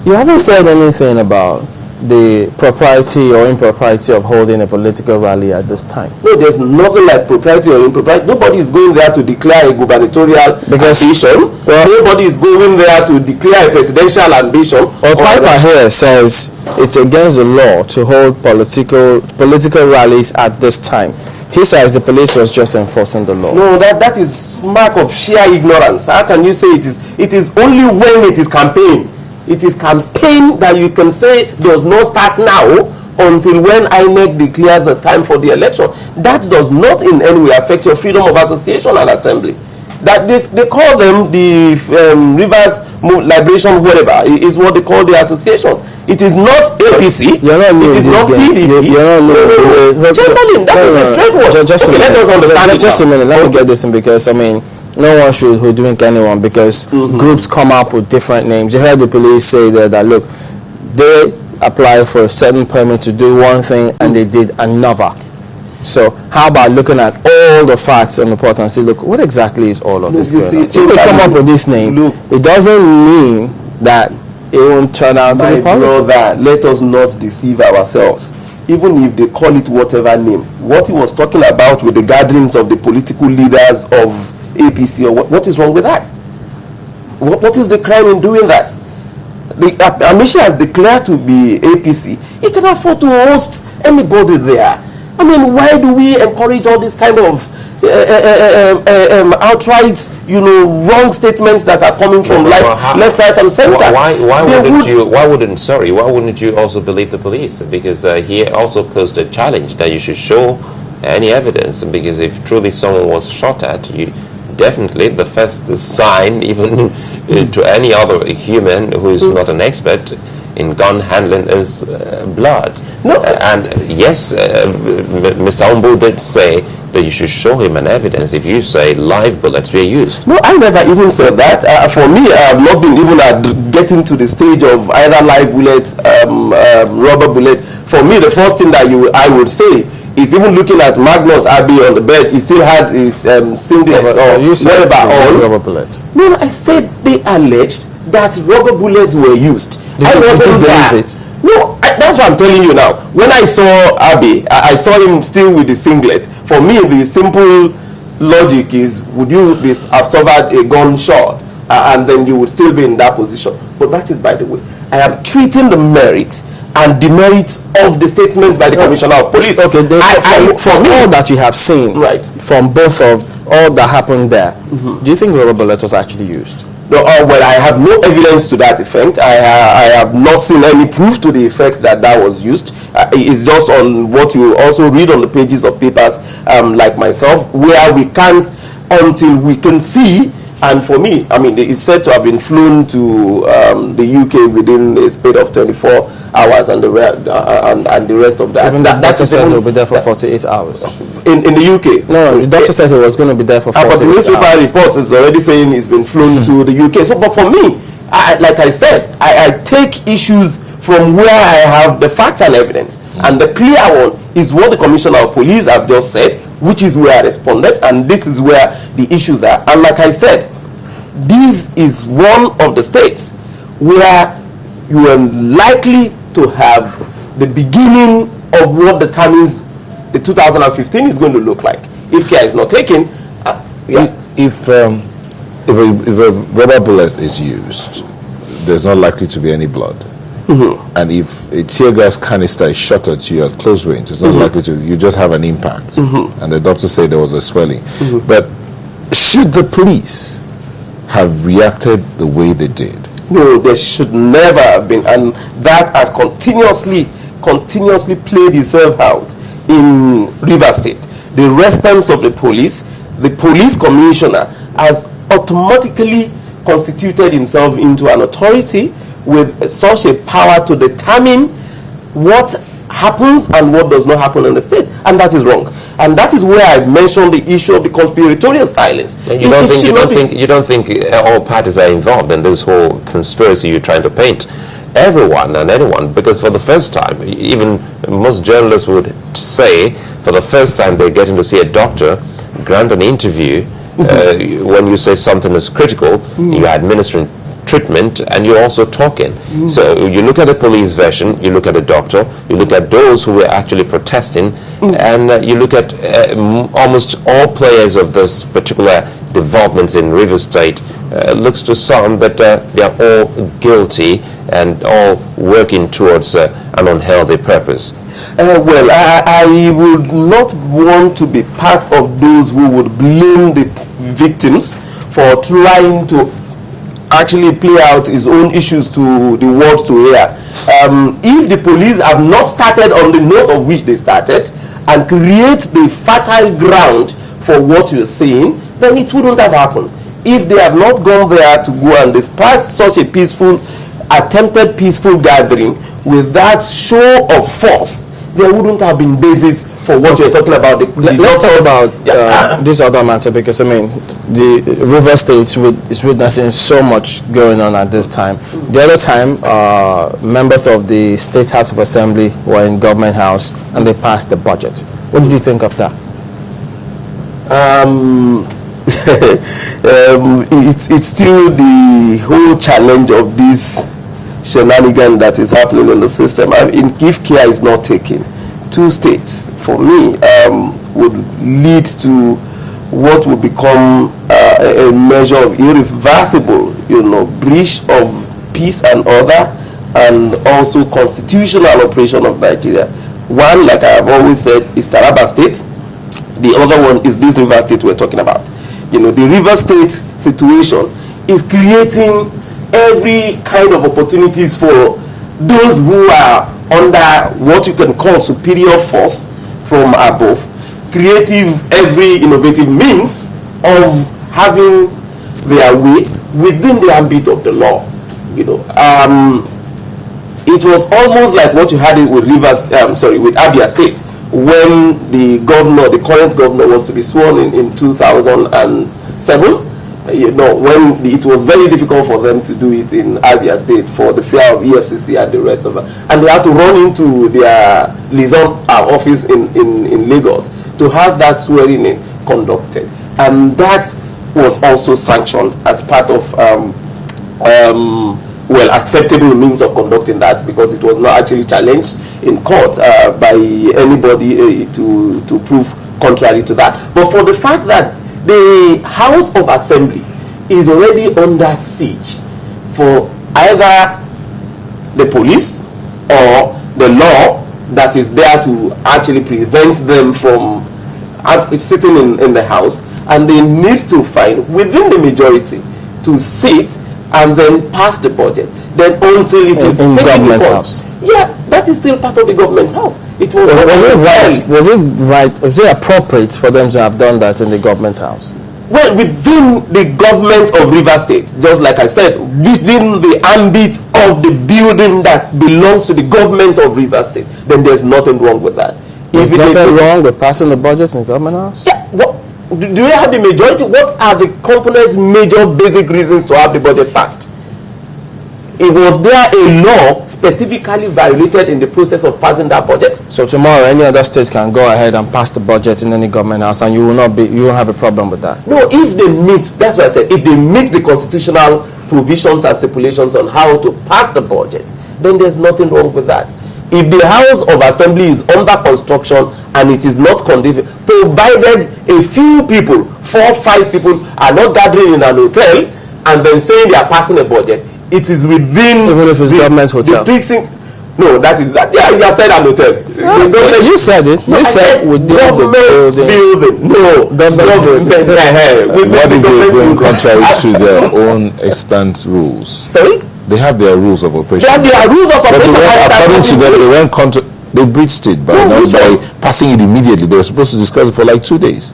You haven't said anything about the propriety or impropriety of holding a political rally at this time. No, there's nothing like propriety or impropriety. Nobody is going there to declare a gubernatorial ambition. Well, nobody is going there to declare a presidential ambition. Well, Piper here says it's against the law to hold political rallies at this time. He says the police was just enforcing the law. No, that is mark of sheer ignorance. How can you say it is? It is only when it is campaign. It is campaign that you can say does not start now until when INEC declares a time for the election. That does not in any way affect your freedom of association and assembly. That they call them the Rivers Liberation whatever is what they call the association. It is not APC. It is not PDP. Chamberlain, that is a straight word. Just okay, let us understand. Just a minute. Let me get this in, because I mean, no one should hoodwink anyone, because groups come up with different names. You heard the police say that look, they apply for a certain permit to do one thing and they did another. So how about looking at all the facts and report and say, look, what exactly is all of this going on? If they come up with this name, it doesn't mean that it won't turn out to be politics. Brother, let us not deceive ourselves. Even if they call it whatever name, what he was talking about with the gatherings of the political leaders of APC, or what is wrong with that? What is the crime in doing that? Amisha has declared to be APC. He can afford to host anybody there. I mean, why do we encourage all this kind of outright, wrong statements that are coming from left, right, and center? Why wouldn't you also believe the police? Because he also posed a challenge that you should show any evidence. Because if truly someone was shot at, you definitely the first sign, even to any other human who is not an expert in gun handling, is blood. No. And yes, Mr. Ombu did say that you should show him an evidence if you say live bullets were used. No, I never even said that. For me, I have not been even getting to the stage of either live bullet, rubber bullet. For me, the first thing that I would say is, even looking at Magnus Abbey on the bed, he still had his singlet or whatever on. Rubber bullet. No, I said they alleged that rubber bullets were used. I wasn't there. No, that's what I'm telling you now. When I saw Abbey, I saw him still with the singlet. For me, the simple logic is, would you have suffered a gunshot and then you would still be in that position? But that is, by the way, I am treating the merit and demerit of the statements by the Commissioner of Police. Okay, for all that you have seen, right, from both of all that happened there, do you think rubber bullet was actually used? No, well, I have no evidence to that effect. I have not seen any proof to the effect that was used. It's just on what you also read on the pages of papers, like myself, where we can't until we can see. And for me, I mean, it's said to have been flown to the UK within a space of 24 hours and the rest of that. Even the doctor said he'll be there for 48 hours. In the UK? No, the doctor said he was going to be there for 48 hours. But the newspaper reports is already saying he's been flown to the UK. So, but for me, like I said, I take issues from where I have the facts and evidence. And the clear one is what the Commissioner of Police have just said, which is where I responded, and this is where the issues are. And like I said, this is one of the states where you are likely to have the beginning of what determines the 2015 is going to look like. If care is not taken, if a rubber bullet is used, there's not likely to be any blood. And if a tear gas canister is shot at you at close range, it's not likely to. You just have an impact, and the doctor said there was a swelling. But should the police have reacted the way they did? No, there should never have been, and that has continuously played itself out in Rivers State. The response of the police commissioner has automatically constituted himself into an authority with such a power to determine what happens and what does not happen in the state, and that is wrong. And that is where I mentioned the issue of the conspiratorial silence. And you don't think all parties are involved in this whole conspiracy you're trying to paint? Everyone and anyone, because for the first time, even most journalists would say, for the first time they're getting to see a doctor grant an interview. When you say something is critical, you're administering treatment, and you're also talking. So you look at the police version, you look at the doctor, you look at those who were actually protesting, and you look at almost all players of this particular developments in Rivers State. Looks to some that they are all guilty and all working towards an unhealthy purpose. Well, I would not want to be part of those who would blame the victims for trying to actually play out his own issues to the world to hear. If the police have not started on the note of which they started and create the fertile ground for what you're saying, then it wouldn't have happened. If they have not gone there to go and disperse such a peaceful, attempted peaceful gathering with that show of force, there wouldn't have been basis for what you're talking about. Let's talk about this other matter, because I mean, the River State is witnessing so much going on at this time. The other time, members of the State House of Assembly were in Government House and they passed the budget. What did you think of that? It's still the whole challenge of this shenanigan that is happening in the system. I mean, if care is not taken, 2 states, for me, would lead to what would become a measure of irreversible, breach of peace and order, and also constitutional operation of Nigeria. One, like I have always said, is Taraba State. The other one is this River State we're talking about. The River State situation is creating every kind of opportunities for those who are under what you can call superior force from above, creative, every innovative means of having their way within the ambit of the law. It was almost like what you had it with with Abia State, when the current governor was to be sworn in 2007. When it was very difficult for them to do it in Abia State for the fear of EFCC and the rest of it, and they had to run into their liaison office in Lagos to have that swearing in conducted, and that was also sanctioned as part of acceptable means of conducting that, because it was not actually challenged in court by anybody to prove contrary to that. But for the fact that the House of Assembly is already under siege for either the police or the law that is there to actually prevent them from sitting in the House, and they need to find within the majority to sit and then pass the budget. Then until it is taken to court. Yeah, that is still part of the Government House. Was it appropriate for them to have done that in the Government House? Well, within the government of River State, just like I said, within the ambit of the building that belongs to the government of River State, then there's nothing wrong with that. There's nothing wrong with passing the budget in the Government House? Yeah. Do they have the majority? What are the component major basic reasons to have the budget passed? It was there a law specifically violated in the process of passing that budget? So tomorrow any other states can go ahead and pass the budget in any Government House, and you won't have a problem with that? No, if they meet, that's what I said, if they meet the constitutional provisions and stipulations on how to pass the budget, then there's nothing wrong with that. If the House of Assembly is under construction and it is not conducive, provided a few people, 4 or 5 people are not gathering in an hotel and then saying they are passing a budget, it is within even if it's government hotel. The precinct. No, that is that. Yeah, you have said an hotel. Yeah, you said it. No, you said within government the building. No, government building. What if they go contrary to their own extant rules? Sorry? They have their rules of operation. They have their rules of operation. According to them, they breached it by passing it immediately. They were supposed to discuss it for like 2 days.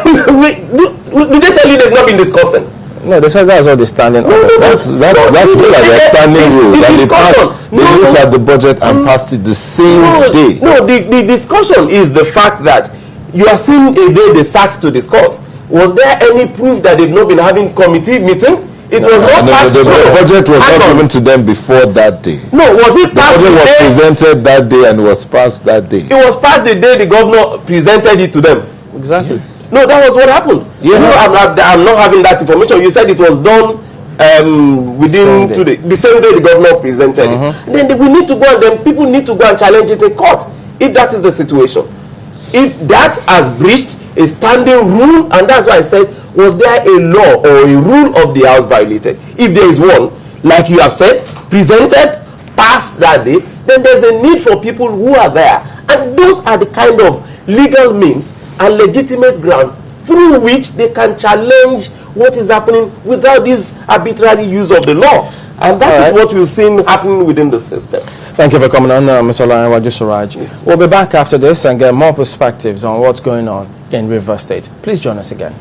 Did they tell you they've not been discussing? No, they said that's all the standing orders. That's their standing rule. They looked at the budget and passed it the same day. No, the discussion is the fact that you are seeing a day they sat to discuss. Was there any proof that they've not been having committee meeting? It was not passed. The budget was not given to them before that day. No, was it passed? The budget was presented that day and was passed that day. It was passed the day the governor presented it to them. Exactly. Yes. No, that was what happened. Yeah. No, I'm not having that information. You said it was done within the same day the governor presented it. Then we need to go and then people need to go and challenge it in court if that is the situation. If that has breached a standing rule, and that's why I said, was there a law or a rule of the House violated? If there is one, like you have said, presented, passed that day, then there's a need for people who are there. And those are the kind of legal means and legitimate ground through which they can challenge what is happening without this arbitrary use of the law. And that is what we've seen happening within the system. Thank you for coming on, Mr. Olanrewaju Suraj. We'll be back after this and get more perspectives on what's going on in Rivers State. Please join us again.